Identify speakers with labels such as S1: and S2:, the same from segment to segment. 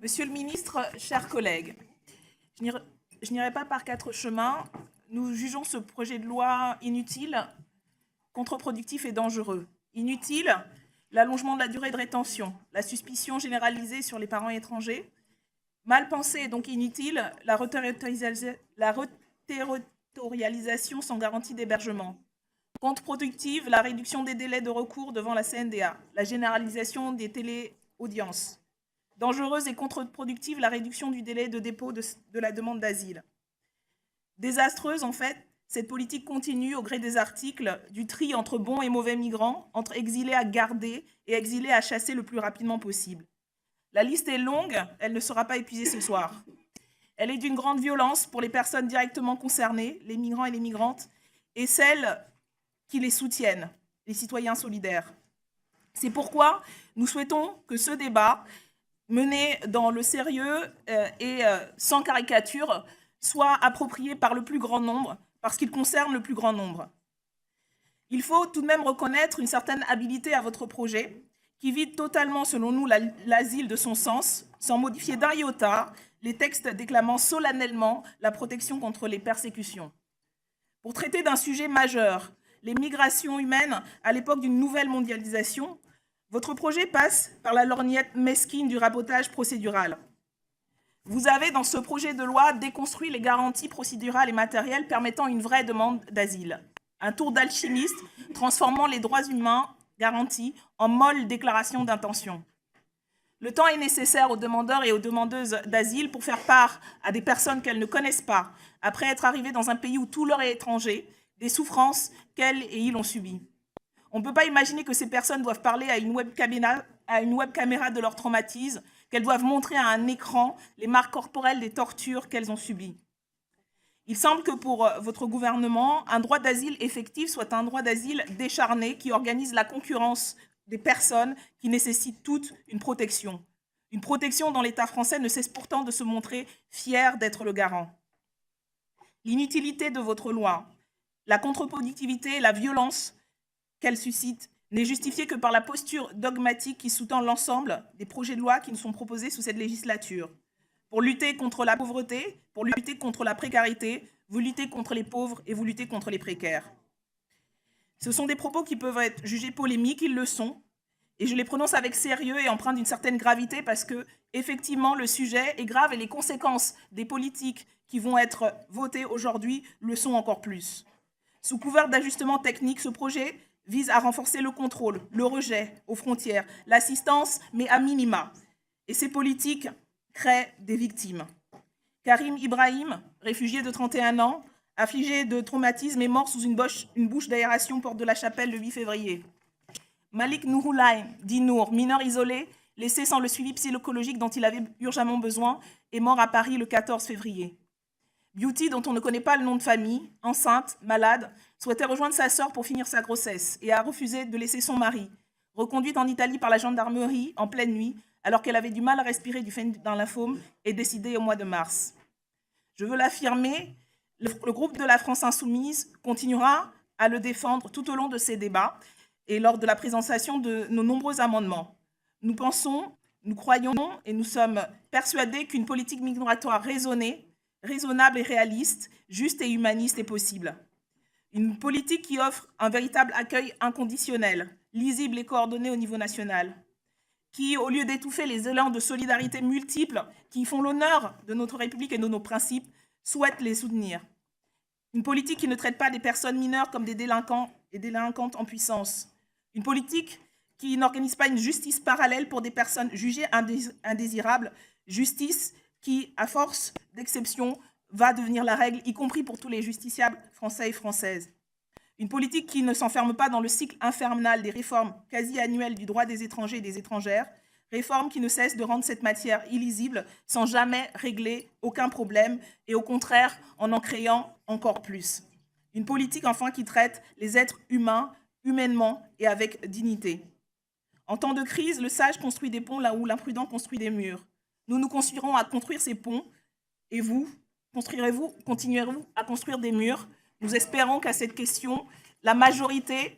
S1: Monsieur le ministre, chers collègues, je n'irai pas par quatre chemins. Nous jugeons ce projet de loi inutile, contre-productif et dangereux. Inutile, l'allongement de la durée de rétention, la suspicion généralisée sur les parents étrangers. Mal pensé et donc inutile, la reterritorialisation sans garantie d'hébergement. Contre-productive, la réduction des délais de recours devant la CNDA, la généralisation des téléaudiences. Dangereuse et contre-productive, la réduction du délai de dépôt de la demande d'asile. Désastreuse, en fait, cette politique continue au gré des articles du tri entre bons et mauvais migrants, entre exilés à garder et exilés à chasser le plus rapidement possible. La liste est longue, elle ne sera pas épuisée ce soir. Elle est d'une grande violence pour les personnes directement concernées, les migrants et les migrantes, et celles qui les soutiennent, les citoyens solidaires. C'est pourquoi nous souhaitons que ce débat, mené dans le sérieux et sans caricature, soit approprié par le plus grand nombre, parce qu'il concerne le plus grand nombre. Il faut tout de même reconnaître une certaine habilité à votre projet, qui vide totalement, selon nous, l'asile de son sens, sans modifier d'un iota les textes déclamant solennellement la protection contre les persécutions. Pour traiter d'un sujet majeur, les migrations humaines à l'époque d'une nouvelle mondialisation, votre projet passe par la lorgnette mesquine du rabotage procédural. Vous avez, dans ce projet de loi, déconstruit les garanties procédurales et matérielles permettant une vraie demande d'asile. Un tour d'alchimiste transformant les droits humains garantis en molle déclaration d'intention. Le temps est nécessaire aux demandeurs et aux demandeuses d'asile pour faire part à des personnes qu'elles ne connaissent pas, après être arrivées dans un pays où tout leur est étranger, des souffrances qu'elles et ils ont subies. On ne peut pas imaginer que ces personnes doivent parler à une webcaméra de leur traumatisme, qu'elles doivent montrer à un écran les marques corporelles des tortures qu'elles ont subies. Il semble que pour votre gouvernement, un droit d'asile effectif soit un droit d'asile décharné qui organise la concurrence des personnes qui nécessitent toutes une protection. Une protection dont l'État français ne cesse pourtant de se montrer fier d'être le garant. L'inutilité de votre loi, la contre-productivité et la violence qu'elle suscite n'est justifiée que par la posture dogmatique qui sous-tend l'ensemble des projets de loi qui nous sont proposés sous cette législature. Pour lutter contre la pauvreté, pour lutter contre la précarité, vous luttez contre les pauvres et vous luttez contre les précaires. Ce sont des propos qui peuvent être jugés polémiques, ils le sont, et je les prononce avec sérieux et empreint d'une certaine gravité parce que, effectivement, le sujet est grave et les conséquences des politiques qui vont être votées aujourd'hui le sont encore plus. Sous couvert d'ajustements techniques, ce projet vise à renforcer le contrôle, le rejet aux frontières, l'assistance, mais à minima. Et ces politiques créent des victimes. Karim Ibrahim, réfugié de 31 ans, affligé de traumatisme, est mort sous une bouche d'aération porte de la Chapelle le 8 février. Malik Nouroulaye, dit Nour, mineur isolé, laissé sans le suivi psychologique dont il avait urgemment besoin, est mort à Paris le 14 février. Beauty, dont on ne connaît pas le nom de famille, enceinte, malade, souhaitait rejoindre sa sœur pour finir sa grossesse et a refusé de laisser son mari. Reconduite en Italie par la gendarmerie en pleine nuit, alors qu'elle avait du mal à respirer du fait d'un lymphome, est décédée au mois de mars. Je veux l'affirmer, le groupe de la France Insoumise continuera à le défendre tout au long de ces débats et lors de la présentation de nos nombreux amendements. Nous pensons, nous croyons et nous sommes persuadés qu'une politique migratoire raisonnée, raisonnable et réaliste, juste et humaniste est possible. Une politique qui offre un véritable accueil inconditionnel, lisible et coordonné au niveau national, qui, au lieu d'étouffer les élans de solidarité multiples qui font l'honneur de notre République et de nos principes, souhaite les soutenir. Une politique qui ne traite pas des personnes mineures comme des délinquants et délinquantes en puissance. Une politique qui n'organise pas une justice parallèle pour des personnes jugées indésirables, justice qui, à force d'exception, va devenir la règle, y compris pour tous les justiciables français et françaises. Une politique qui ne s'enferme pas dans le cycle infernal des réformes quasi annuelles du droit des étrangers et des étrangères, réformes qui ne cessent de rendre cette matière illisible sans jamais régler aucun problème et au contraire en créant encore plus. Une politique enfin qui traite les êtres humains humainement et avec dignité. En temps de crise, le sage construit des ponts là où l'imprudent construit des murs. Nous nous construirons à construire ces ponts et vous, continuerez-vous à construire des murs? Nous espérons qu'à cette question, la majorité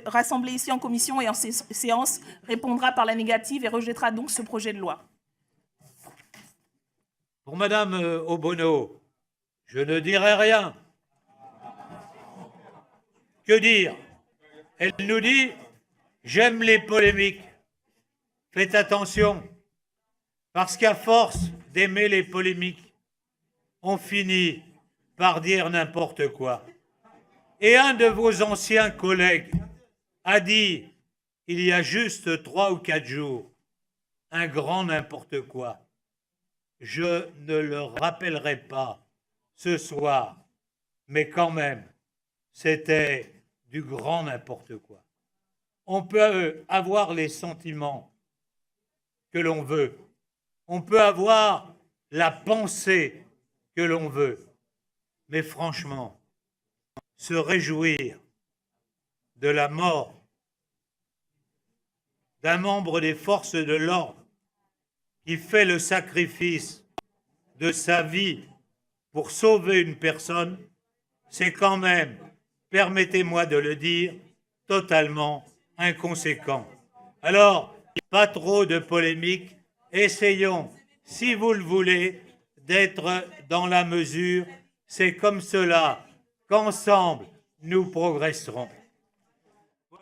S1: rassemblée ici en commission et en séance répondra par la négative et rejettera donc ce projet de loi.
S2: Pour Madame Obono, je ne dirai rien. Que dire? Elle nous dit « J'aime les polémiques ». Faites attention, parce qu'à force d'aimer les polémiques, on finit par dire n'importe quoi. Et un de vos anciens collègues a dit, il y a juste 3 ou 4 jours, un grand n'importe quoi. Je ne le rappellerai pas ce soir, mais quand même, c'était du grand n'importe quoi. On peut avoir les sentiments que l'on veut. On peut avoir la pensée que l'on veut. Mais franchement, se réjouir de la mort d'un membre des forces de l'ordre qui fait le sacrifice de sa vie pour sauver une personne, c'est quand même, permettez-moi de le dire, totalement inconséquent. Alors, pas trop de polémiques, essayons, si vous le voulez, d'être dans la mesure. C'est comme cela qu'ensemble, nous progresserons.